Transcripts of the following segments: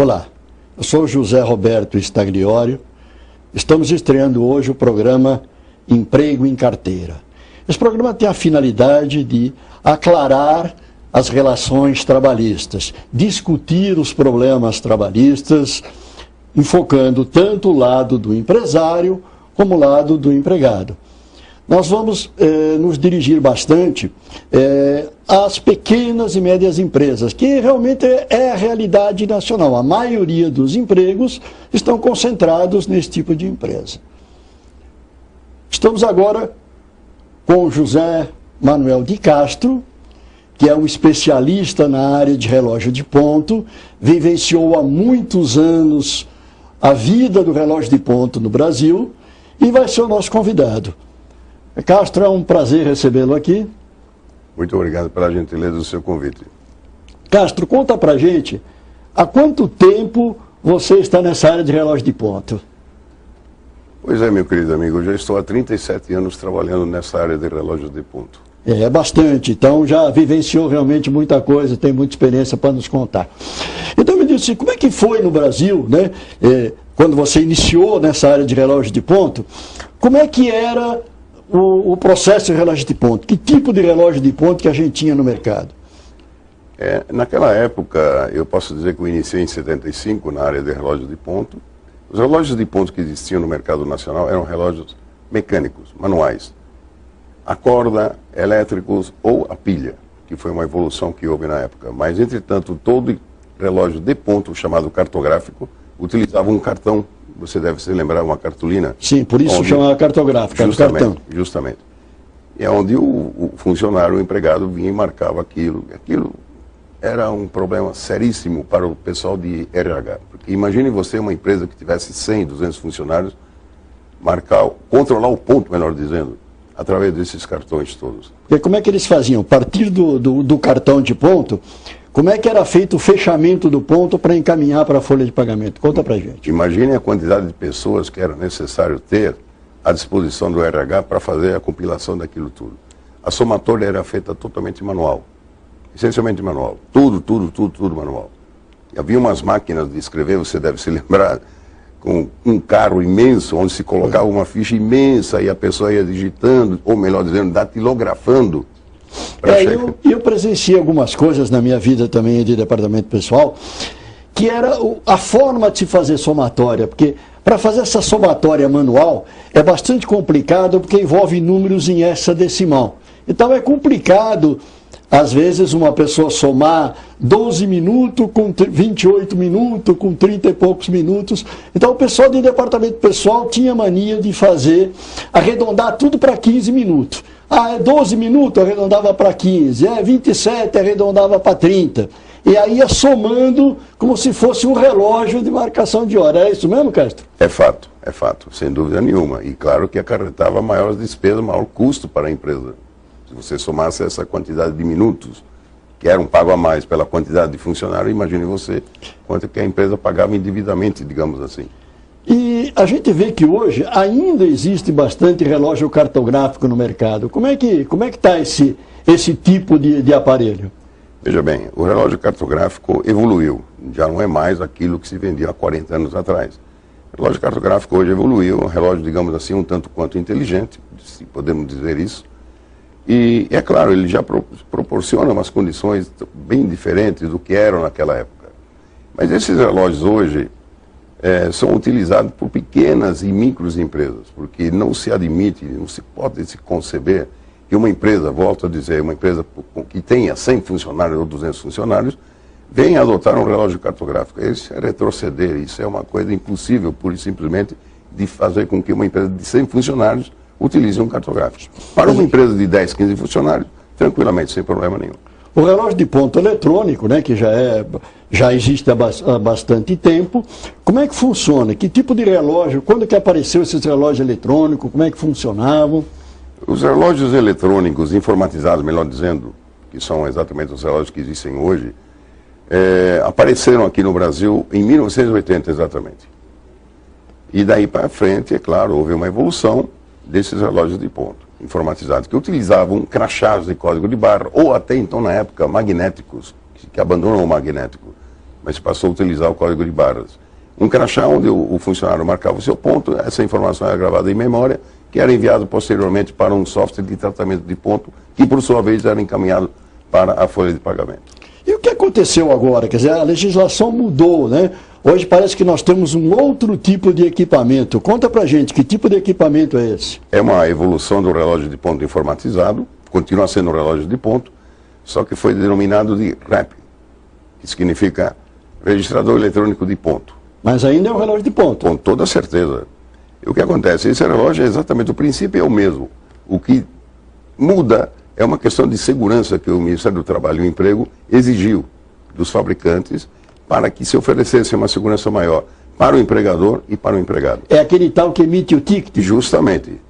Olá, eu sou José Roberto Stagliório. Estamos estreando hoje o programa Emprego em Carteira. Esse programa tem a finalidade de aclarar as relações trabalhistas, discutir os problemas trabalhistas, enfocando tanto o lado do empresário como o lado do empregado. Nós vamos nos dirigir bastante às pequenas e médias empresas, que realmente é a realidade nacional. A maioria dos empregos estão concentrados nesse tipo de empresa. Estamos agora com o José Manuel de Castro, que é um especialista na área de relógio de ponto, vivenciou há muitos anos a vida do relógio de ponto no Brasil e vai ser o nosso convidado. Castro, é um prazer recebê-lo aqui. Muito obrigado pela gentileza do seu convite. Castro, conta pra gente, há quanto tempo você está nessa área de relógio de ponto? Pois é, meu querido amigo, eu já estou há 37 anos trabalhando nessa área de relógios de ponto. É bastante, então já vivenciou realmente muita coisa, tem muita experiência para nos contar. Então me diz assim, como é que foi no Brasil, né, quando você iniciou nessa área de relógio de ponto, como é que era o processo de relógio de ponto? Que tipo de relógio de ponto que a gente tinha no mercado? Naquela época, eu posso dizer que eu iniciei em 75 na área de relógio de ponto. Os relógios de ponto que existiam no mercado nacional eram relógios mecânicos, manuais. A corda, elétricos ou a pilha, que foi uma evolução que houve na época. Mas, entretanto, todo relógio de ponto, chamado cartográfico, utilizava um cartão. Você deve se lembrar, uma cartolina. Sim, por isso chamava cartográfico, justamente, justamente. E é onde o funcionário, o empregado, vinha e marcava aquilo. Aquilo era um problema seríssimo para o pessoal de RH. Porque imagine você, uma empresa que tivesse 100, 200 funcionários, controlar o ponto, melhor dizendo, através desses cartões todos. E como é que eles faziam? A partir do cartão de ponto, como é que era feito o fechamento do ponto para encaminhar para a folha de pagamento? Conta para a gente. Imagine a quantidade de pessoas que era necessário ter à disposição do RH para fazer a compilação daquilo tudo. A somatória era feita totalmente manual, essencialmente manual. Tudo manual. E havia umas máquinas de escrever, você deve se lembrar, com um carro imenso, onde se colocava uma ficha imensa e a pessoa ia digitando, ou melhor dizendo, datilografando. Eu presenciei algumas coisas na minha vida também de departamento pessoal, que era a forma de se fazer somatória, porque para fazer essa somatória manual é bastante complicado, porque envolve números em hexadecimal. Então é complicado, às vezes, uma pessoa somar 12 minutos com 28 minutos, com 30 e poucos minutos. Então o pessoal de departamento pessoal tinha mania de arredondar tudo para 15 minutos. É 12 minutos, arredondava para 15. 27, arredondava para 30. E aí ia somando como se fosse um relógio de marcação de hora. É isso mesmo, Castro? É fato, sem dúvida nenhuma. E claro que acarretava maiores despesas, maior custo para a empresa. Se você somasse essa quantidade de minutos, que era um pago a mais pela quantidade de funcionários, imagine você quanto que a empresa pagava indevidamente, digamos assim. E a gente vê que hoje ainda existe bastante relógio cartográfico no mercado. Como é que está esse tipo de aparelho? Veja bem, o relógio cartográfico evoluiu. Já não é mais aquilo que se vendia há 40 anos atrás. O relógio cartográfico hoje evoluiu, é um relógio, digamos assim, um tanto quanto inteligente, se podemos dizer isso. E, é claro, ele já proporciona umas condições bem diferentes do que eram naquela época. Mas esses relógios hoje são utilizados por pequenas e micros empresas, porque não se admite, não se pode se conceber que uma empresa, volto a dizer, uma empresa que tenha 100 funcionários ou 200 funcionários, venha adotar um relógio cartográfico. Isso é retroceder, isso é uma coisa impossível, pura e simplesmente, de fazer com que uma empresa de 100 funcionários utilize um cartográfico. Para uma empresa de 10, 15 funcionários, tranquilamente, sem problema nenhum. O relógio de ponto eletrônico, né, que já existe há bastante tempo, como é que funciona? Que tipo de relógio? Quando que apareceu esses relógios eletrônicos? Como é que funcionavam? Os relógios eletrônicos informatizados, melhor dizendo, que são exatamente os relógios que existem hoje, apareceram aqui no Brasil em 1980 exatamente. E daí para frente, é claro, houve uma evolução desses relógios de ponto informatizados, que utilizavam crachás de código de barra, ou até então na época magnéticos, que abandonam o magnético. mas passou a utilizar o código de barras. Um crachá onde o funcionário marcava o seu ponto, essa informação era gravada em memória, que era enviado posteriormente para um software de tratamento de ponto, que por sua vez era encaminhado para a folha de pagamento. E o que aconteceu agora? Quer dizer, a legislação mudou, né? Hoje parece que nós temos um outro tipo de equipamento. Conta pra gente, que tipo de equipamento é esse? É uma evolução do relógio de ponto informatizado, continua sendo um relógio de ponto, só que foi denominado de REP, que significa Registrador Eletrônico de Ponto. Mas ainda é um relógio de ponto. Com toda certeza. E o que acontece? Esse relógio é exatamente, o princípio é o mesmo. O que muda é uma questão de segurança que o Ministério do Trabalho e Emprego exigiu dos fabricantes para que se oferecesse uma segurança maior para o empregador e para o empregado. É aquele tal que emite o ticket? Justamente.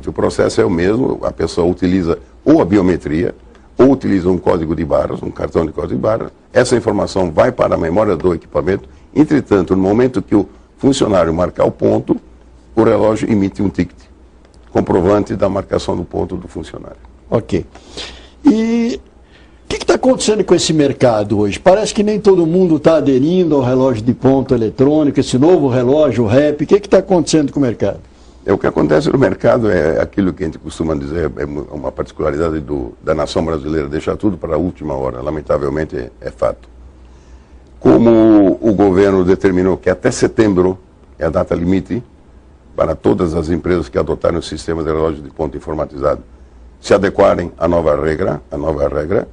O processo é o mesmo, a pessoa utiliza ou a biometria, ou utiliza um código de barras, um cartão de código de barras, essa informação vai para a memória do equipamento, entretanto, no momento que o funcionário marcar o ponto, o relógio emite um ticket, comprovante da marcação do ponto do funcionário. Ok. E o que está acontecendo com esse mercado hoje? Parece que nem todo mundo está aderindo ao relógio de ponto eletrônico, esse novo relógio, o REP. O que está acontecendo com o mercado? O que acontece no mercado é aquilo que a gente costuma dizer, é uma particularidade da nação brasileira, deixar tudo para a última hora, lamentavelmente é fato. Como o governo determinou que até setembro é a data limite para todas as empresas que adotarem o sistema de relógio de ponto informatizado se adequarem à nova regra,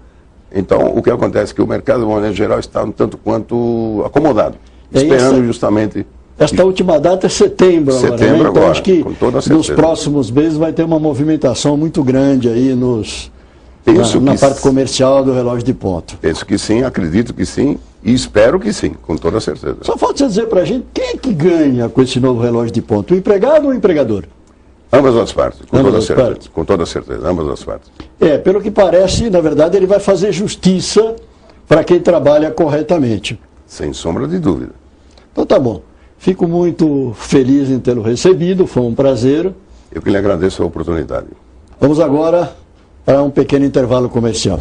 então o que acontece é que o mercado, de maneira geral, está um tanto quanto acomodado, esperando justamente... Esta última data é setembro agora, né? Então agora, acho que com toda certeza, nos próximos meses vai ter uma movimentação muito grande aí na parte comercial do relógio de ponto. Penso que sim, acredito que sim e espero que sim, com toda certeza. Só falta você dizer para a gente quem é que ganha com esse novo relógio de ponto, o empregado ou o empregador? Ambas as partes, com toda certeza, ambas as partes. Pelo que parece, na verdade, ele vai fazer justiça para quem trabalha corretamente. Sem sombra de dúvida. Então tá bom. Fico muito feliz em tê-lo recebido, foi um prazer. Eu que lhe agradeço a oportunidade. Vamos agora para um pequeno intervalo comercial.